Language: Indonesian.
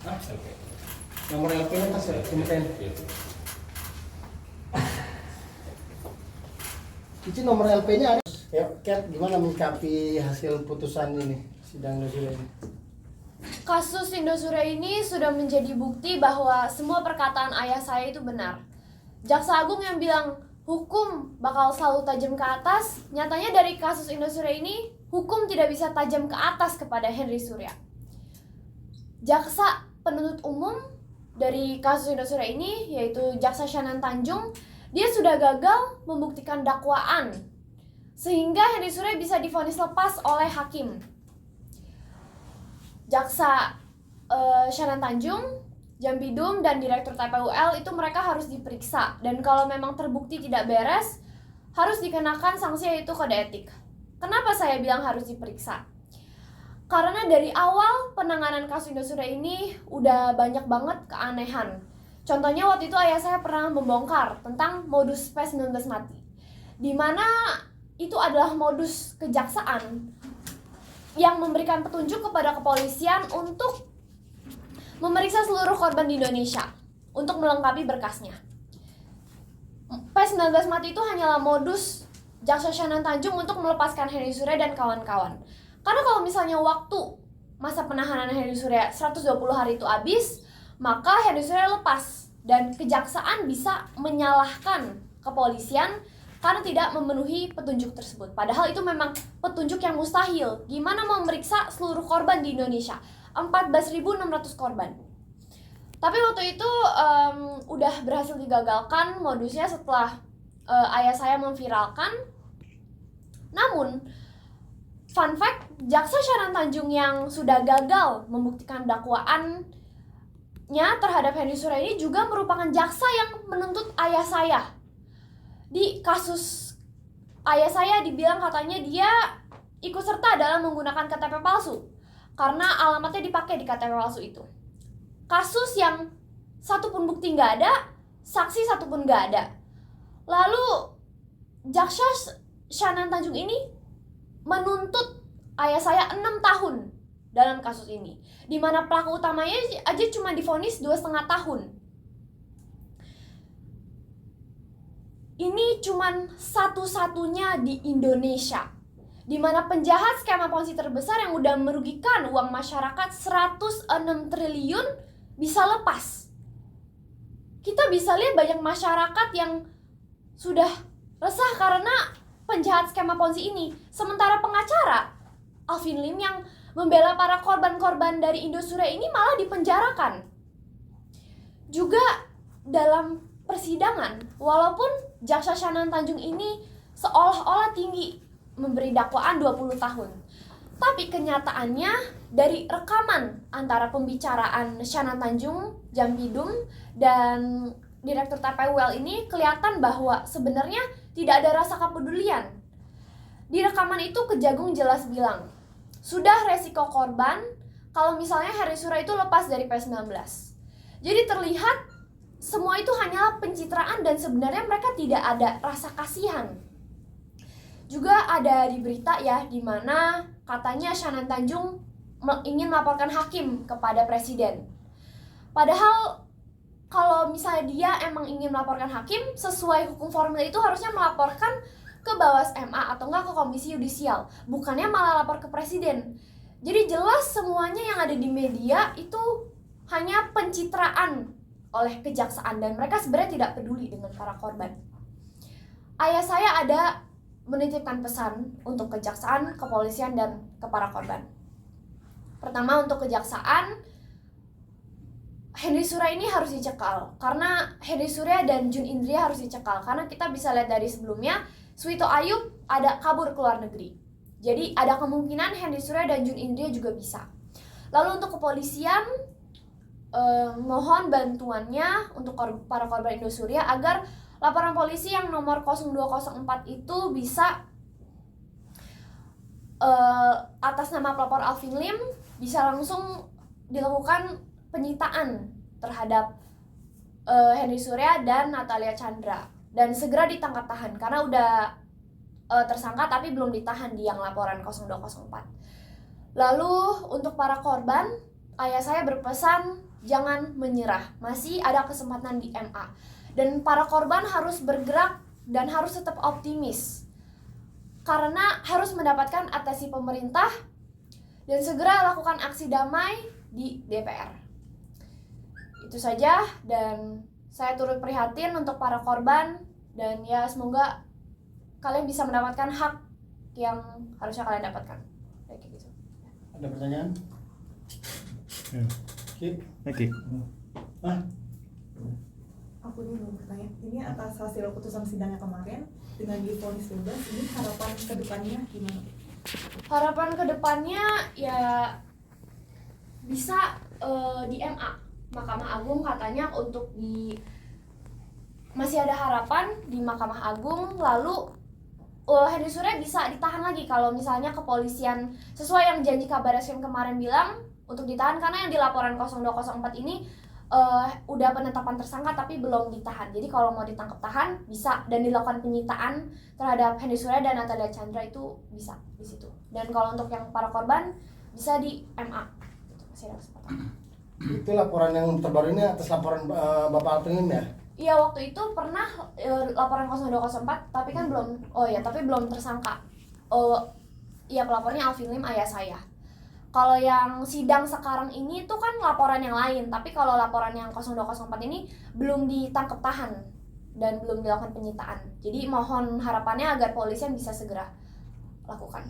Oke. Nomor LP-nya tas ya, Cimeten. Itu nomor LP-nya ada. Ya, Kat, gimana menyikapi hasil putusan ini sidang Indosuria ini? Kasus Indosuria ini sudah menjadi bukti bahwa semua perkataan ayah saya itu benar. Jaksa Agung yang bilang hukum bakal selalu tajam ke atas, nyatanya dari kasus Indosuria ini hukum tidak bisa tajam ke atas kepada Henry Surya. Jaksa penuntut umum dari kasus Indosuria ini, yaitu Jaksa Shanan Tanjung, dia sudah gagal membuktikan dakwaan sehingga Henry Surya bisa divonis lepas oleh hakim. Jaksa Shanan Tanjung, Jampidum, dan Direktur TPUL itu mereka harus diperiksa, dan kalau memang terbukti tidak beres harus dikenakan sanksi, yaitu kode etik. Kenapa saya bilang harus diperiksa? Karena dari awal penanganan kasus Indosuria ini udah banyak banget keanehan. Contohnya waktu itu ayah saya pernah membongkar tentang modus P19 mati, dimana itu adalah modus kejaksaan yang memberikan petunjuk kepada kepolisian untuk memeriksa seluruh korban di Indonesia untuk melengkapi berkasnya. P19 mati itu hanyalah modus Jaksa Shanan Tanjung untuk melepaskan Henry Surya dan kawan-kawan. Karena kalau misalnya waktu masa penahanan Henry Surya 120 hari itu habis, maka Henry Surya lepas dan kejaksaan bisa menyalahkan kepolisian karena tidak memenuhi petunjuk tersebut. Padahal itu memang petunjuk yang mustahil. Gimana mau memeriksa seluruh korban di Indonesia? 14.600 korban. Tapi waktu itu udah berhasil digagalkan modusnya setelah ayah saya memviralkan. Namun, fun fact, Jaksa Shanan Tanjung yang sudah gagal membuktikan dakwaannya terhadap Henry Surya ini juga merupakan jaksa yang menuntut ayah saya. Di kasus ayah saya dibilang katanya dia ikut serta dalam menggunakan KTP palsu karena alamatnya dipakai di KTP palsu itu. Kasus yang satupun bukti nggak ada, saksi satupun nggak ada. Lalu Jaksa Shanan Tanjung ini menuntut ayah saya 6 tahun dalam kasus ini, di mana pelaku utamanya aja cuma divonis 2,5 tahun. Ini cuman satu-satunya di Indonesia, di mana penjahat skema ponzi terbesar yang udah merugikan uang masyarakat 106 triliun bisa lepas. Kita bisa lihat banyak masyarakat yang sudah resah karena penjahat skema ponzi ini. Sementara pengacara Alvin Lim yang membela para korban-korban dari Indosuria ini malah dipenjarakan. Juga dalam persidangan, walaupun Jaksa Shanan Tanjung ini seolah-olah tinggi memberi dakwaan 20 tahun, tapi kenyataannya dari rekaman antara pembicaraan Shanan Tanjung, Jampidum, dan Direktur TPUL ini kelihatan bahwa sebenarnya tidak ada rasa kepedulian. Di rekaman itu Kejagung jelas bilang, sudah resiko korban kalau misalnya Henry Surya itu lepas dari P19. Jadi terlihat semua itu hanyalah pencitraan dan sebenarnya mereka tidak ada rasa kasihan. Juga ada di berita ya, di mana katanya Shanan Tanjung ingin melaporkan hakim kepada presiden. Padahal kalau misalnya dia emang ingin melaporkan hakim, sesuai hukum formil itu harusnya melaporkan ke Bawas MA atau enggak ke Komisi Yudisial, bukannya malah lapor ke presiden. Jadi jelas semuanya yang ada di media itu hanya pencitraan oleh kejaksaan dan mereka sebenarnya tidak peduli dengan para korban. Ayah saya ada menitipkan pesan untuk kejaksaan, kepolisian, dan ke para korban. Pertama, untuk kejaksaan, Henry Surya ini harus dicekal, karena Henry Surya dan Jun Indria harus dicekal, karena kita bisa lihat dari sebelumnya Suwito Ayub ada kabur ke luar negeri. Jadi ada kemungkinan Henry Surya dan Jun Indria juga bisa. Lalu untuk kepolisian, mohon bantuannya untuk para korban Indosuria agar laporan polisi yang nomor 0204 itu bisa atas nama pelapor Alvin Lim bisa langsung dilakukan penyitaan terhadap Henry Surya dan Natalia Chandra dan segera ditangkap tahan karena udah tersangka tapi belum ditahan di yang laporan 0204. Lalu untuk para korban, ayah saya berpesan jangan menyerah. Masih ada kesempatan di MA. Dan para korban harus bergerak dan harus tetap optimis. Karena harus mendapatkan atensi pemerintah dan segera lakukan aksi damai di DPR. Itu saja, dan saya turut prihatin untuk para korban, dan ya semoga kalian bisa mendapatkan hak yang harusnya kalian dapatkan. Kayak gitu. Ada pertanyaan? Oke. Oke. Ah, Aku nih mau bertanya, ini atas hasil putusan sidangnya kemarin dengan divonis bebas, ini harapan kedepannya gimana? Harapan kedepannya ya bisa di MA, Mahkamah Agung katanya untuk masih ada harapan di Mahkamah Agung. Lalu Henry Surya bisa ditahan lagi kalau misalnya kepolisian sesuai yang janji Kabar Eskrim kemarin bilang untuk ditahan, karena yang di laporan 0204 ini udah penetapan tersangka tapi belum ditahan. Jadi kalau mau ditangkap tahan bisa, dan dilakukan penyitaan terhadap Henry Surya dan Natalia Chandra itu bisa di situ. Dan kalau untuk yang para korban bisa di MA. Gitu, masih ada kesempatan. itu laporan yang terbaru ini atas laporan Bapak Alpin ya? Iya, waktu itu pernah laporan 0204 tapi kan belum, tapi belum tersangka. Iya, pelapornya Alvin Lim, ayah saya. Kalau yang sidang sekarang ini tuh kan laporan yang lain, tapi kalau laporan yang 0204 ini belum ditangkap tahan dan belum dilakukan penyitaan. Jadi mohon harapannya agar polisi bisa segera lakukan.